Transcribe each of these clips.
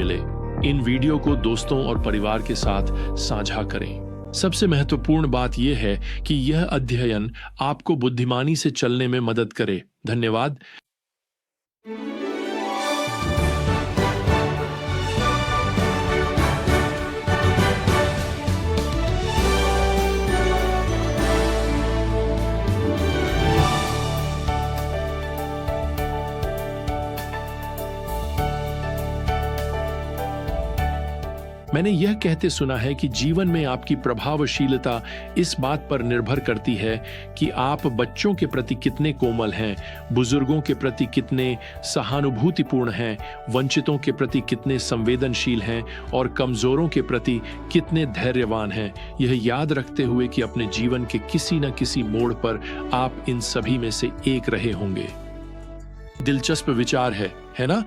मिले। इन वीडियो को दोस्तों और परिवार के साथ साझा करें। सबसे महत्वपूर्ण बात यह है कि यह अध्ययन आपको बुद्धिमानी से चलने में मदद करे। धन्यवाद। मैंने यह कहते सुना है कि जीवन में आपकी प्रभावशीलता इस बात पर निर्भर करती है कि आप बच्चों के प्रति कितने कोमल हैं, बुजुर्गों के प्रति कितने सहानुभूतिपूर्ण हैं, वंचितों के प्रति कितने संवेदनशील हैं और कमजोरों के प्रति कितने धैर्यवान हैं। यह याद रखते हुए कि अपने जीवन के किसी न किसी मोड़ पर आप इन सभी में से एक रहे होंगे। दिलचस्प विचार है ना?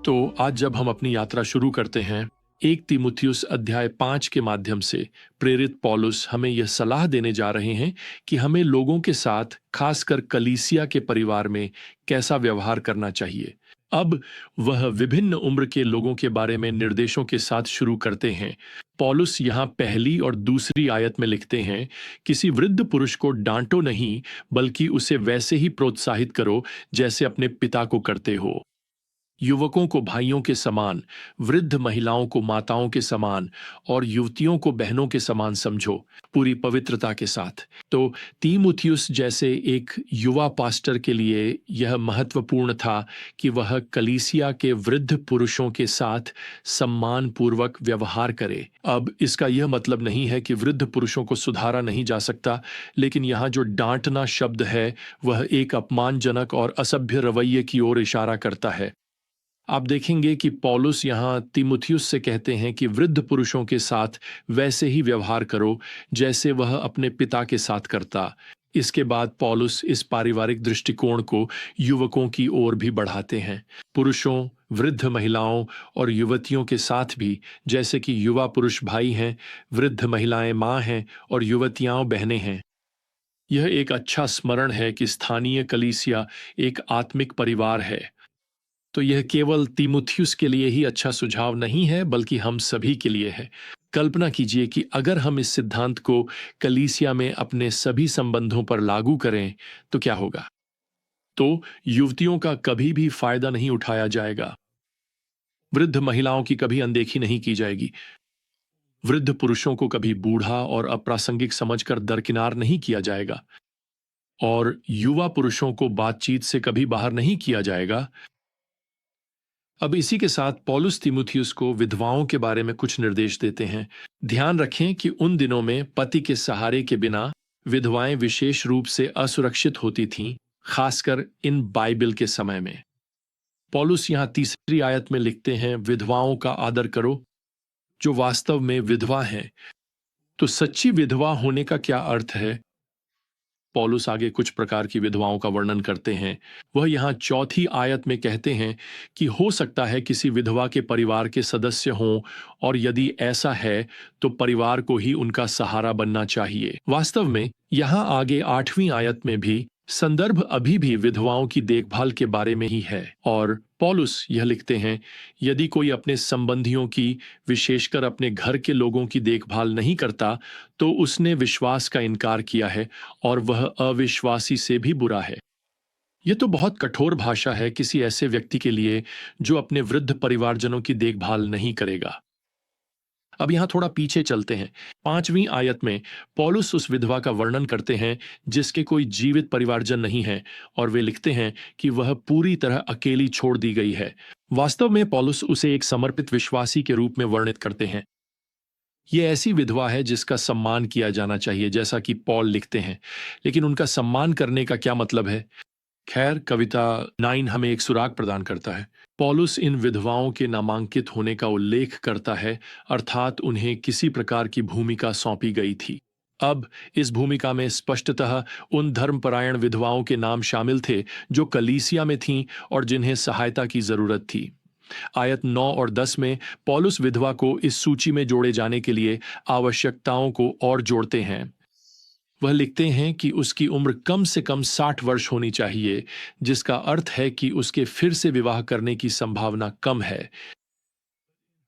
तो आज जब हम अपनी यात्रा शुरू करते हैं, 1 तीमुथियुस अध्याय 5 के माध्यम से प्रेरित पौलुस हमें यह सलाह देने जा रहे हैं कि हमें लोगों के साथ, खासकर कलीसिया के परिवार में कैसा व्यवहार करना चाहिए। अब वह विभिन्न उम्र के लोगों के बारे में निर्देशों के साथ शुरू करते हैं। पौलुस यहाँ पहली और दूसरी आयत में लिखते हैं, किसी वृद्ध पुरुष को डांटो नहीं, बल्कि उसे वैसे ही प्रोत्साहित करो जैसे अपने पिता को करते हो। युवकों को भाइयों के समान, वृद्ध महिलाओं को माताओं के समान और युवतियों को बहनों के समान समझो, पूरी पवित्रता के साथ। तो तीमुथियुस जैसे एक युवा पास्टर के लिए यह महत्वपूर्ण था कि वह कलीसिया के वृद्ध पुरुषों के साथ सम्मानपूर्वक व्यवहार करे। अब इसका यह मतलब नहीं है कि वृद्ध पुरुषों को सुधारा नहीं जा सकता, लेकिन यहाँ जो डांटना शब्द है वह एक अपमानजनक और असभ्य रवैये की ओर इशारा करता है। आप देखेंगे कि पौलुस यहाँ तीमुथियुस से कहते हैं कि वृद्ध पुरुषों के साथ वैसे ही व्यवहार करो जैसे वह अपने पिता के साथ करता। इसके बाद पौलुस इस पारिवारिक दृष्टिकोण को युवकों की ओर भी बढ़ाते हैं, पुरुषों, वृद्ध महिलाओं और युवतियों के साथ भी, जैसे कि युवा पुरुष भाई हैं, वृद्ध महिलाएं माँ हैं और युवतियां बहनें हैं। यह एक अच्छा स्मरण है कि स्थानीय कलीसिया एक आत्मिक परिवार है। तो यह केवल तीमुथियुस के लिए ही अच्छा सुझाव नहीं है, बल्कि हम सभी के लिए है। कल्पना कीजिए कि अगर हम इस सिद्धांत को कलीसिया में अपने सभी संबंधों पर लागू करें तो क्या होगा? तो युवतियों का कभी भी फायदा नहीं उठाया जाएगा, वृद्ध महिलाओं की कभी अनदेखी नहीं की जाएगी, वृद्ध पुरुषों को कभी बूढ़ा और अप्रासंगिक समझकर दरकिनार नहीं किया जाएगा और युवा पुरुषों को बातचीत से कभी बाहर नहीं किया जाएगा। अब इसी के साथ पौलुस तीमुथियुस को विधवाओं के बारे में कुछ निर्देश देते हैं। ध्यान रखें कि उन दिनों में पति के सहारे के बिना विधवाएं विशेष रूप से असुरक्षित होती थीं, खासकर इन बाइबल के समय में। पौलुस यहाँ तीसरी आयत में लिखते हैं, विधवाओं का आदर करो जो वास्तव में विधवा हैं। तो सच्ची विधवा होने का क्या अर्थ है? पौलुस आगे कुछ प्रकार की विधवाओं का वर्णन करते हैं। वह यहाँ चौथी आयत में कहते हैं कि हो सकता है किसी विधवा के परिवार के सदस्य हों और यदि ऐसा है तो परिवार को ही उनका सहारा बनना चाहिए। वास्तव में यहाँ आगे 8वीं आयत में भी संदर्भ अभी भी विधवाओं की देखभाल के बारे में ही है और पौलुस यह लिखते हैं, यदि कोई अपने संबंधियों की, विशेषकर अपने घर के लोगों की देखभाल नहीं करता तो उसने विश्वास का इनकार किया है और वह अविश्वासी से भी बुरा है। यह तो बहुत कठोर भाषा है किसी ऐसे व्यक्ति के लिए जो अपने वृद्ध परिवारजनों की देखभाल नहीं करेगा। अब यहां थोड़ा पीछे चलते हैं। 5वीं आयत में पौलुस उस विधवा का वर्णन करते हैं जिसके कोई जीवित परिवारजन नहीं है और वे लिखते हैं कि वह पूरी तरह अकेली छोड़ दी गई है। वास्तव में पौलुस उसे एक समर्पित विश्वासी के रूप में वर्णित करते हैं। ये ऐसी विधवा है जिसका सम्मान किया जाना चाहिए, जैसा कि पौल लिखते हैं। लेकिन उनका सम्मान करने का क्या मतलब है? खैर, कविता 9 हमें एक सुराग प्रदान करता है। पौलुस इन विधवाओं के नामांकित होने का उल्लेख करता है, अर्थात उन्हें किसी प्रकार की भूमिका सौंपी गई थी। अब इस भूमिका में स्पष्टतः उन धर्मपरायण विधवाओं के नाम शामिल थे जो कलीसिया में थीं और जिन्हें सहायता की जरूरत थी। आयत 9 और 10 में पौलुस विधवा को इस सूची में जोड़े जाने के लिए आवश्यकताओं को और जोड़ते हैं। वह लिखते हैं कि उसकी उम्र कम से कम 60 वर्ष होनी चाहिए, जिसका अर्थ है कि उसके फिर से विवाह करने की संभावना कम है।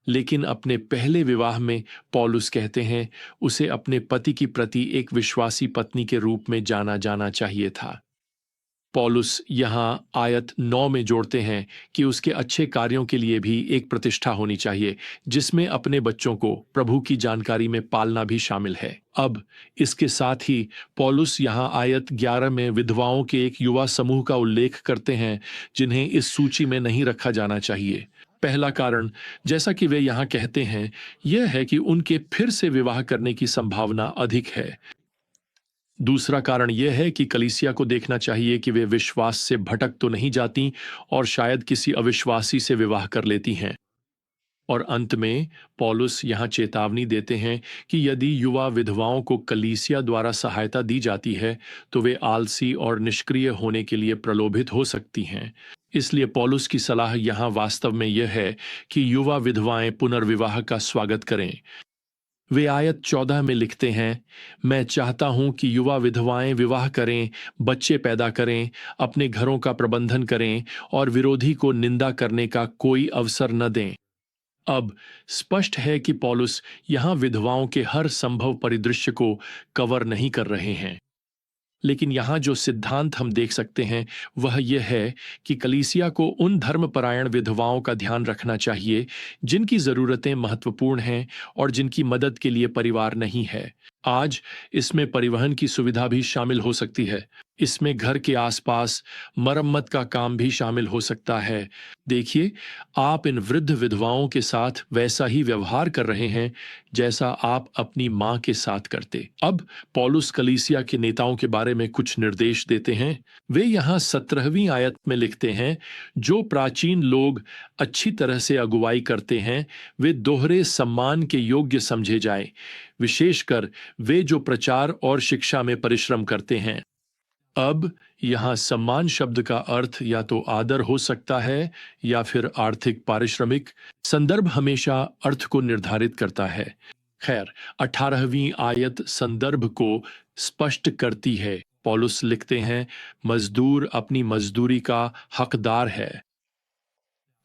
लेकिन अपने पहले विवाह में पौलुस कहते हैं उसे अपने पति की प्रति एक विश्वासी पत्नी के रूप में जाना जाना चाहिए था। पौलुस यहाँ आयत 9 में जोड़ते हैं कि उसके अच्छे कार्यों के लिए भी एक प्रतिष्ठा होनी चाहिए, जिसमें अपने बच्चों को प्रभु की जानकारी में पालना भी शामिल है। अब इसके साथ ही पौलुस यहाँ आयत 11 में विधवाओं के एक युवा समूह का उल्लेख करते हैं जिन्हें इस सूची में नहीं रखा जाना चाहिए। पहला कारण, जैसा कि वे यहाँ कहते हैं, यह है कि उनके फिर से विवाह करने की संभावना अधिक है। दूसरा कारण यह है कि कलीसिया को देखना चाहिए कि वे विश्वास से भटक तो नहीं जाती और शायद किसी अविश्वासी से विवाह कर लेती हैं। और अंत में पौलुस यहाँ चेतावनी देते हैं कि यदि युवा विधवाओं को कलीसिया द्वारा सहायता दी जाती है तो वे आलसी और निष्क्रिय होने के लिए प्रलोभित हो सकती हैं। इसलिए पौलुस की सलाह यहाँ वास्तव में यह है कि युवा विधवाएं पुनर्विवाह का स्वागत करें। वे आयत 14 में लिखते हैं, मैं चाहता हूं कि युवा विधवाएं विवाह करें, बच्चे पैदा करें, अपने घरों का प्रबंधन करें और विरोधी को निंदा करने का कोई अवसर न दें। अब स्पष्ट है कि पौलुस यहां विधवाओं के हर संभव परिदृश्य को कवर नहीं कर रहे हैं, लेकिन यहाँ जो सिद्धांत हम देख सकते हैं वह यह है कि कलीसिया को उन धर्मपरायण विधवाओं का ध्यान रखना चाहिए जिनकी ज़रूरतें महत्वपूर्ण हैं और जिनकी मदद के लिए परिवार नहीं है। आज इसमें परिवहन की सुविधा भी शामिल हो सकती है। इसमें घर के आसपास मरम्मत का काम भी शामिल हो सकता है। देखिए, आप इन वृद्ध विधवाओं के साथ वैसा ही व्यवहार कर रहे हैं जैसा आप अपनी मां के साथ करते। अब पौलुस कलीसिया के नेताओं के बारे में कुछ निर्देश देते हैं। वे यहाँ 17वीं आयत में लिखते हैं, जो प्राचीन लोग अच्छी तरह से अगुवाई करते हैं वे दोहरे सम्मान के योग्य समझे जाएं, विशेषकर वे जो प्रचार और शिक्षा में परिश्रम करते हैं। अब यहाँ सम्मान शब्द का अर्थ या तो आदर हो सकता है या फिर आर्थिक पारिश्रमिक। संदर्भ हमेशा अर्थ को निर्धारित करता है। खैर, 18वीं आयत संदर्भ को स्पष्ट करती है। पौलुस लिखते हैं, मजदूर अपनी मजदूरी का हकदार है।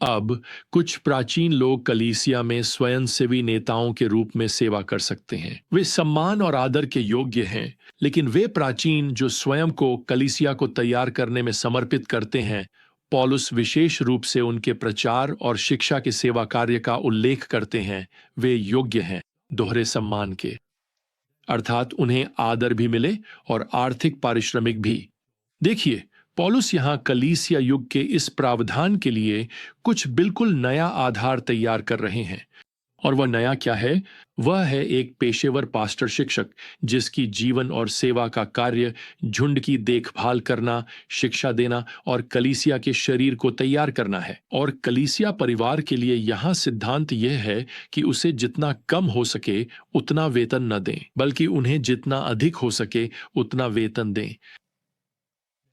अब कुछ प्राचीन लोग कलीसिया में स्वयंसेवी नेताओं के रूप में सेवा कर सकते हैं। वे सम्मान और आदर के योग्य हैं, लेकिन वे प्राचीन जो स्वयं को कलीसिया को तैयार करने में समर्पित करते हैं, पौलुस विशेष रूप से उनके प्रचार और शिक्षा के सेवा कार्य का उल्लेख करते हैं, वे योग्य हैं दोहरे सम्मान के, अर्थात उन्हें आदर भी मिले और आर्थिक पारिश्रमिक भी। देखिए, पौलुस यहाँ कलीसिया युग के इस प्रावधान के लिए कुछ बिल्कुल नया आधार तैयार कर रहे हैं। और वह नया क्या है? वह है एक पेशेवर पास्टर शिक्षक जिसकी जीवन और सेवा का कार्य झुंड की देखभाल करना, शिक्षा देना और कलीसिया के शरीर को तैयार करना है। और कलीसिया परिवार के लिए यहाँ सिद्धांत यह है कि उसे जितना कम हो सके उतना वेतन न दें, बल्कि उन्हें जितना अधिक हो सके उतना वेतन दें।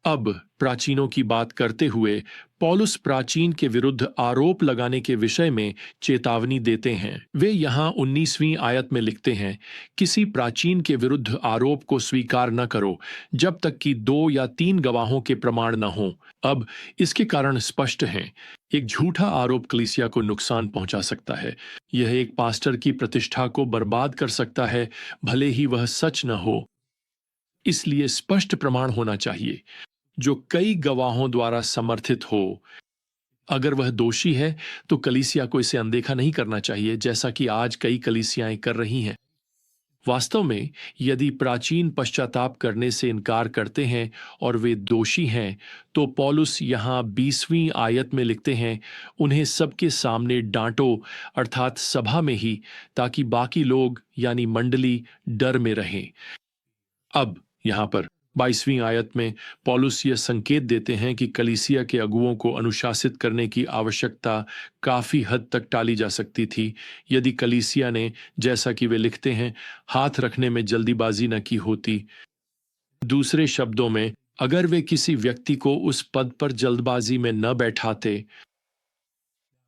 अब प्राचीनों की बात करते हुए पौलुस प्राचीन के विरुद्ध आरोप लगाने के विषय में चेतावनी देते हैं। वे यहाँ 19वीं आयत में लिखते हैं, किसी प्राचीन के विरुद्ध आरोप को स्वीकार न करो जब तक कि 2 या 3 गवाहों के प्रमाण न हो। अब इसके कारण स्पष्ट हैं। एक झूठा आरोप कलीसिया को नुकसान पहुंचा सकता है। यह एक पास्टर की प्रतिष्ठा को बर्बाद कर सकता है, भले ही वह सच न हो। इसलिए स्पष्ट प्रमाण होना चाहिए जो कई गवाहों द्वारा समर्थित हो। अगर वह दोषी है तो कलीसिया को इसे अनदेखा नहीं करना चाहिए, जैसा कि आज कई कलीसियाएं कर रही हैं। वास्तव में यदि प्राचीन पश्चाताप करने से इनकार करते हैं और वे दोषी हैं, तो पौलुस यहाँ 20वीं आयत में लिखते हैं, उन्हें सबके सामने डांटो, अर्थात सभा में ही, ताकि बाकी लोग यानी मंडली डर में रहें। अब यहाँ पर 22वीं आयत में पौलुस यह संकेत देते हैं कि कलीसिया के अगुओं को अनुशासित करने की आवश्यकता काफी हद तक टाली जा सकती थी यदि कलीसिया ने, जैसा कि वे लिखते हैं, हाथ रखने में जल्दीबाजी न की होती। दूसरे शब्दों में, अगर वे किसी व्यक्ति को उस पद पर जल्दबाजी में न बैठाते।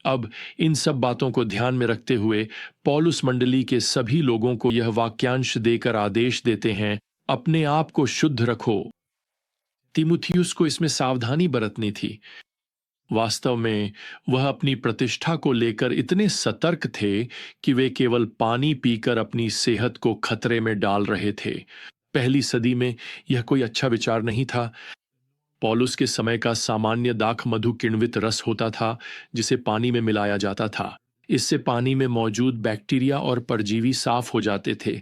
अब इन सब बातों को ध्यान में रखते हुए पौलुस मंडली के सभी लोगों को यह वाक्यांश देकर आदेश देते हैं, अपने आप को शुद्ध रखो। तीमुथियुस को इसमें सावधानी बरतनी थी। वास्तव में वह अपनी प्रतिष्ठा को लेकर इतने सतर्क थे कि वे केवल पानी पीकर अपनी सेहत को खतरे में डाल रहे थे। पहली सदी में यह कोई अच्छा विचार नहीं था। पौलुस के समय का सामान्य दाख मधु किण्वित रस होता था, जिसे पानी में मिलाया जाता था। इससे पानी में मौजूद बैक्टीरिया और परजीवी साफ हो जाते थे।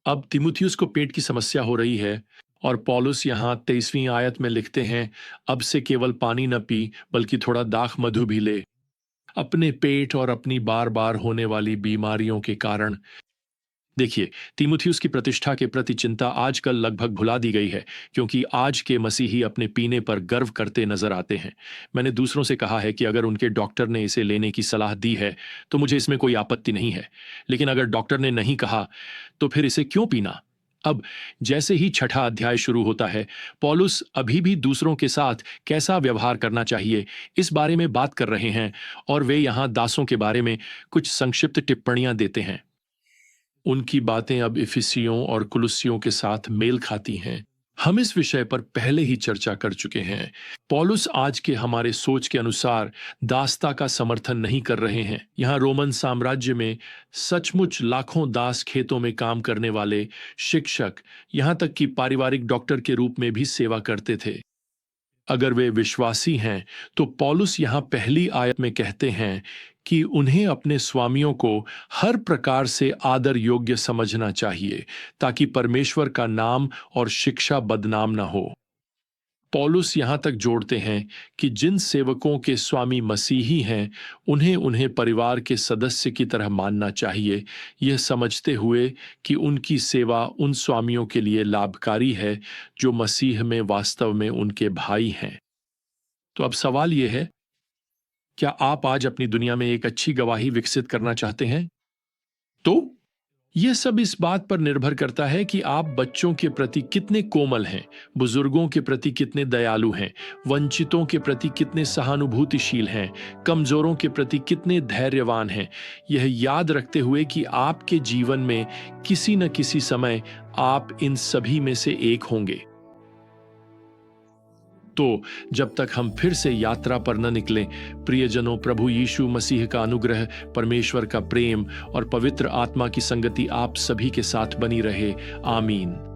अब तीमुथियुस को पेट की समस्या हो रही है और पौलुस यहाँ 23वीं आयत में लिखते हैं, अब से केवल पानी न पी बल्कि थोड़ा दाख मधु भी ले, अपने पेट और अपनी बार बार होने वाली बीमारियों के कारण। देखिए, तीमुथियुस की प्रतिष्ठा के प्रति चिंता आजकल लगभग भुला दी गई है, क्योंकि आज के मसीही अपने पीने पर गर्व करते नजर आते हैं। मैंने दूसरों से कहा है कि अगर उनके डॉक्टर ने इसे लेने की सलाह दी है तो मुझे इसमें कोई आपत्ति नहीं है, लेकिन अगर डॉक्टर ने नहीं कहा तो फिर इसे क्यों पीना। अब जैसे ही छठा अध्याय शुरू होता है, पौलुस अभी भी दूसरों के साथ कैसा व्यवहार करना चाहिए इस बारे में बात कर रहे हैं, और वे यहाँ दासों के बारे में कुछ संक्षिप्त टिप्पणियां देते हैं। उनकी बातें अब इफिसियों और कुलुस्सियों के साथ मेल खाती हैं। हम इस विषय पर पहले ही चर्चा कर चुके हैं। पौलुस आज के हमारे सोच के अनुसार दासता का समर्थन नहीं कर रहे हैं। यहाँ रोमन साम्राज्य में सचमुच लाखों दास खेतों में काम करने वाले शिक्षक, यहाँ तक कि पारिवारिक डॉक्टर के रूप में भी सेवा करते थे। अगर वे विश्वासी हैं तो पौलुस यहाँ पहली आयत में कहते हैं कि उन्हें अपने स्वामियों को हर प्रकार से आदर योग्य समझना चाहिए, ताकि परमेश्वर का नाम और शिक्षा बदनाम न हो। पौलुस यहाँ तक जोड़ते हैं कि जिन सेवकों के स्वामी मसीही हैं, उन्हें परिवार के सदस्य की तरह मानना चाहिए, यह समझते हुए कि उनकी सेवा उन स्वामियों के लिए लाभकारी है जो मसीह में वास्तव में उनके भाई हैं। तो अब सवाल यह है, क्या आप आज अपनी दुनिया में एक अच्छी गवाही विकसित करना चाहते हैं? तो यह सब इस बात पर निर्भर करता है कि आप बच्चों के प्रति कितने कोमल हैं, बुजुर्गों के प्रति कितने दयालु हैं, वंचितों के प्रति कितने सहानुभूतिशील हैं, कमजोरों के प्रति कितने धैर्यवान हैं, यह याद रखते हुए कि आपके जीवन में किसी न किसी समय आप इन सभी में से एक होंगे। तो जब तक हम फिर से यात्रा पर न निकलें, प्रियजनों, प्रभु यीशु मसीह का अनुग्रह, परमेश्वर का प्रेम और पवित्र आत्मा की संगति आप सभी के साथ बनी रहे। आमीन।